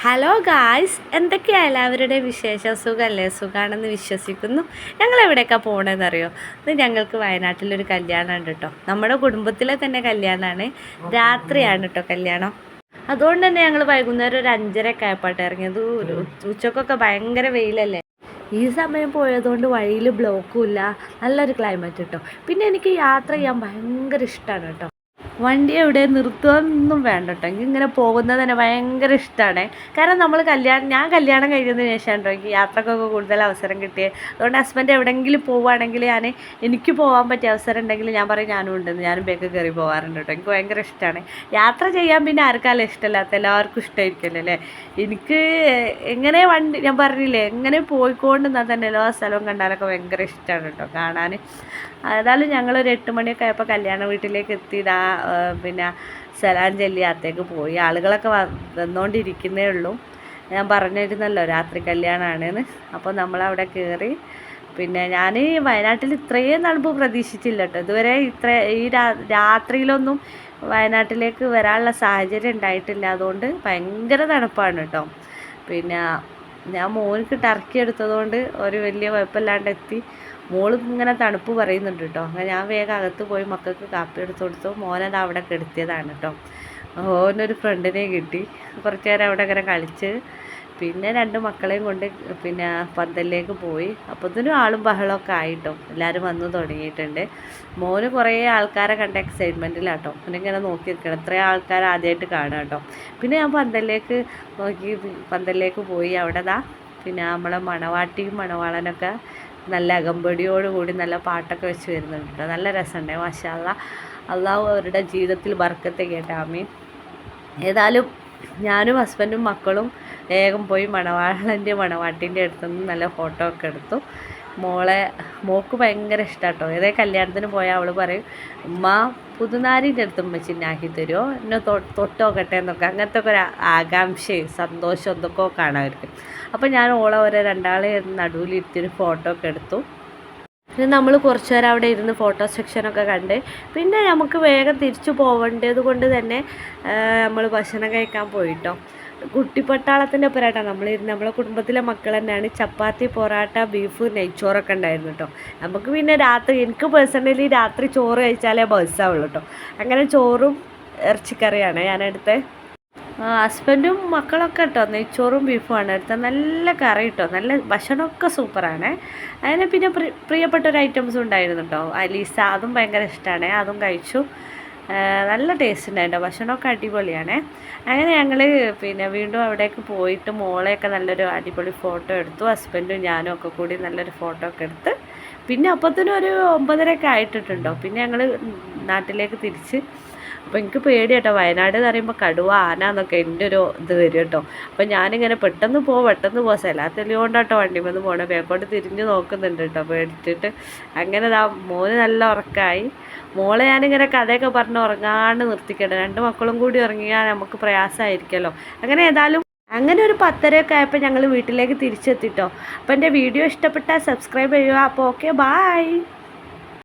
Hello guys, എന്തൊക്കെയാണ് എല്ലാവരുടെയും വിശേഷം? സുഖമല്ലേ? സുഖമാണെന്ന് വിശ്വസിക്കുന്നു. ഞങ്ങളെവിടെയൊക്കെയാണ് പോകണമെന്നറിയോ? ഇത് ഞങ്ങൾക്ക് വയനാട്ടിലൊരു കല്യാണം ഉണ്ട് കേട്ടോ. നമ്മുടെ കുടുംബത്തിലെ തന്നെ കല്യാണമാണ്. രാത്രിയാണ് കേട്ടോ കല്യാണം. അതുകൊണ്ട് തന്നെ ഞങ്ങൾ വൈകുന്നേരം ഒരു 5:30 ആയപ്പോട്ട് ഇറങ്ങിയത്. ഉച്ചക്കൊക്കെ ഭയങ്കര വെയിലല്ലേ. ഈ സമയം പോയതുകൊണ്ട് വഴിയിൽ ബ്ലോക്കും ഇല്ല, നല്ലൊരു ക്ലൈമറ്റ് കേട്ടോ. പിന്നെ എനിക്ക് യാത്ര ചെയ്യാൻ ഭയങ്കര ഇഷ്ടമാണ് കേട്ടോ. വണ്ടി എവിടെ നിർത്തുകയൊന്നും വേണ്ട കേട്ടോ. എനിക്ക് ഇങ്ങനെ പോകുന്നത് തന്നെ ഭയങ്കര ഇഷ്ടമാണ്. കാരണം ഞാൻ കല്യാണം കഴിഞ്ഞതിന് ശേഷം കേട്ടോ എനിക്ക് യാത്രക്കൊക്കെ കൂടുതൽ അവസരം കിട്ടിയത്. അതുകൊണ്ട് ഹസ്ബൻഡ് എവിടെയെങ്കിലും പോവുകയാണെങ്കിൽ എനിക്ക് പോകാൻ പറ്റിയ അവസരം ഉണ്ടെങ്കിൽ ഞാൻ പറയും ഞാനും ഉണ്ടെന്ന്, ഞാനും ബേക്ക് കയറി പോകാറുണ്ട് കേട്ടോ. എനിക്ക് ഭയങ്കര ഇഷ്ടമാണ് യാത്ര ചെയ്യാൻ. പിന്നെ ആർക്കാലും ഇഷ്ടമല്ലാത്ത എല്ലാവർക്കും ഇഷ്ടമായിരിക്കുമല്ലോ അല്ലേ. എനിക്ക് എങ്ങനെ ഞാൻ പറഞ്ഞില്ലേ, എങ്ങനെ പോയിക്കൊണ്ട് നിന്നാൽ തന്നെ എല്ലാ സ്ഥലവും കണ്ടാലൊക്കെ ഭയങ്കര ഇഷ്ടമാണ് കേട്ടോ കാണാൻ. ഏതായാലും ഞങ്ങളൊരു 8 മണിയൊക്കെ ആയപ്പോൾ കല്യാണ വീട്ടിലേക്ക് എത്തിയതാ. പിന്നെ സലാം ചൊല്ലി അകത്തേക്ക് പോയി. ആളുകളൊക്കെ വന്നുകൊണ്ടിരിക്കുന്നേ ഉള്ളൂ. ഞാൻ പറഞ്ഞിരുന്നല്ലോ രാത്രി കല്യാണമാണെന്ന്. അപ്പോൾ നമ്മളവിടെ കയറി. പിന്നെ ഞാൻ വയനാട്ടിൽ ഇത്രയും തണുപ്പ് പ്രതീക്ഷിച്ചില്ല കേട്ടോ. ഇതുവരെ ഈ രാത്രിയിലൊന്നും വയനാട്ടിലേക്ക് വരാനുള്ള സാഹചര്യം ഉണ്ടായിട്ടില്ല. അതുകൊണ്ട് ഭയങ്കര തണുപ്പാണ് കേട്ടോ. പിന്നെ ഞാൻ മോനിക്ക് ടർക്കി എടുത്തതുകൊണ്ട് ഒരു വലിയ കുഴപ്പമില്ലാണ്ട് എത്തി. മോള് ഇങ്ങനെ തണുപ്പ് പറയുന്നുണ്ട് കേട്ടോ. അങ്ങനെ ഞാൻ വേഗം അകത്ത് പോയി മക്കൾക്ക് കാപ്പി എടുത്ത് കൊടുത്തു. മോനത് അവിടെ കെടുത്തിയതാണ് കേട്ടോ. ഓനൊരു ഫ്രണ്ടിനെ കിട്ടി. കുറച്ച് നേരം അവിടെ ഇങ്ങനെ കളിച്ച് പിന്നെ 2 മക്കളെയും കൊണ്ട് പിന്നെ പന്തലിലേക്ക് പോയി. അപ്പോഴത്തേനും ആളും ബഹളമൊക്കെ ആയിട്ടോ. എല്ലാവരും വന്നു തുടങ്ങിയിട്ടുണ്ട്. മോന് കുറേ ആൾക്കാരെ കണ്ട എക്സൈറ്റ്മെൻറ്റിലാട്ടോ. അവനിങ്ങനെ നോക്കി നിൽക്കണം, ഇത്രയും ആൾക്കാർ ആദ്യമായിട്ട് കാണുക കേട്ടോ. പിന്നെ ഞാൻ പന്തലിലേക്ക് പോയി. അവിടെ പിന്നെ നമ്മളെ മണവാട്ടിയും മണവാളനൊക്കെ നല്ല അകമ്പടിയോടുകൂടി നല്ല പാട്ടൊക്കെ വെച്ച് വരുന്നുണ്ട് കേട്ടോ. നല്ല രസമുണ്ട്. മാഷാ അല്ലാഹ്. അള്ളാഹു അവരുടെ ജീവിതത്തിൽ ബർക്കത്ത് ചെയ്യട്ടെ. ആമീൻ. ഏതായാലും ഞാനും ഹസ്ബൻഡും മക്കളും വേഗം പോയി മണവാളൻ്റെ മണവാട്ടിൻ്റെ അടുത്തുനിന്ന് നല്ല ഫോട്ടോ ഒക്കെ എടുത്തു. മോൾക്ക് ഭയങ്കര ഇഷ്ടമാണ് കേട്ടോ. ഏതേ കല്യാണത്തിന് പോയാൽ അവൾ പറയും, ഉമ്മ പുതുനാരിൻ്റെ അടുത്ത് ഉമ്മച്ചിന്നാക്കി തരുമോ, എന്നെ തൊട്ടോക്കട്ടെ എന്നൊക്കെ. അങ്ങനത്തെ ഒക്കെ ഒരു ആകാംക്ഷയും സന്തോഷം എന്തൊക്കെയോ കാണാമായിരിക്കും. അപ്പോൾ ഞാൻ ഓളെ രണ്ടാളെ നടുവിലിരുത്തിയൊരു ഫോട്ടോ ഒക്കെ എടുത്തു. പിന്നെ നമ്മൾ കുറച്ച് നേരം അവിടെ ഇരുന്ന് ഫോട്ടോ സെക്ഷനൊക്കെ കണ്ട് പിന്നെ നമുക്ക് വേഗം തിരിച്ചു പോവേണ്ടത് കൊണ്ട് തന്നെ നമ്മൾ ഭക്ഷണം കഴിക്കാൻ പോയിട്ടോ. കുട്ടിപ്പട്ടാളത്തിൻ്റെ ഒപ്പരായിട്ടാണ് നമ്മളെ കുടുംബത്തിലെ മക്കൾ തന്നെയാണ്. ചപ്പാത്തി, പൊറാട്ട, ബീഫ്, നെയ്ച്ചോറൊക്കെ ഉണ്ടായിരുന്നു കേട്ടോ. നമുക്ക് പിന്നെ എനിക്ക് പേഴ്സണലി രാത്രി ചോറ് കഴിച്ചാലേ ബസ്സാവുള്ളൂ കേട്ടോ. അങ്ങനെ ചോറും ഇറച്ചിക്കറിയാണ് ഞാനെടുത്തത്. ഹസ്ബൻഡും മക്കളൊക്കെ കേട്ടോ നെയ്ച്ചോറും ബീഫുമാണ് എടുത്തത്. നല്ല കറി കേട്ടോ, നല്ല ഭക്ഷണമൊക്കെ സൂപ്പറാണ്. അതിന് പിന്നെ പ്രിയപ്പെട്ട ഒരു ഐറ്റംസും ഉണ്ടായിരുന്നു കേട്ടോ. അലീസ, അതും ഭയങ്കര ഇഷ്ടമാണ്, അതും കഴിച്ചു. നല്ല ടേസ്റ്റ് ഉണ്ടായിട്ടോ. ഭക്ഷണമൊക്കെ അടിപൊളിയാണ്. അങ്ങനെ ഞങ്ങൾ പിന്നെ വീണ്ടും അവിടേക്ക് പോയിട്ട് മോളെയൊക്കെ നല്ലൊരു അടിപൊളി ഫോട്ടോ എടുത്തു. ഹസ്ബൻഡും ഞാനും ഒക്കെ കൂടി നല്ലൊരു ഫോട്ടോ ഒക്കെ എടുത്ത് പിന്നെ അപ്പത്തിനും ഒരു 9:30 ആയിട്ടിട്ടുണ്ടോ. പിന്നെ ഞങ്ങൾ നാട്ടിലേക്ക് തിരിച്ച്. അപ്പോൾ എനിക്ക് പേടി കേട്ടോ. വയനാട് എന്ന് പറയുമ്പോൾ കടുവ, ആന എന്നൊക്കെ എൻ്റെ ഒരു ഇത് വരും കേട്ടോ. അപ്പോൾ ഞാനിങ്ങനെ പെട്ടെന്ന് പോവാം സെലാത്തെളിയോണ്ടാട്ടോ വണ്ടിമെന്ന് പോകണം. ബേക്കോട്ട് തിരിഞ്ഞ് നോക്കുന്നുണ്ട് കേട്ടോ പേടിച്ചിട്ട്. അങ്ങനെ മോന് നല്ല ഉറക്കമായി. മോളെ ഞാനിങ്ങനെ കഥയൊക്കെ പറഞ്ഞ് ഉറങ്ങാണ്ട് നിർത്തിക്കട്ടെ. 2 മക്കളും കൂടി ഉറങ്ങിയാൽ നമുക്ക് പ്രയാസമായിരിക്കുമല്ലോ. അങ്ങനെ ഒരു 10:30 ആയപ്പോൾ ഞങ്ങൾ വീട്ടിലേക്ക് തിരിച്ചെത്തിട്ടോ. അപ്പോൾ എൻ്റെ വീഡിയോ ഇഷ്ടപ്പെട്ടാൽ സബ്സ്ക്രൈബ് ചെയ്യുക. അപ്പോൾ ഓക്കെ, ബായ്.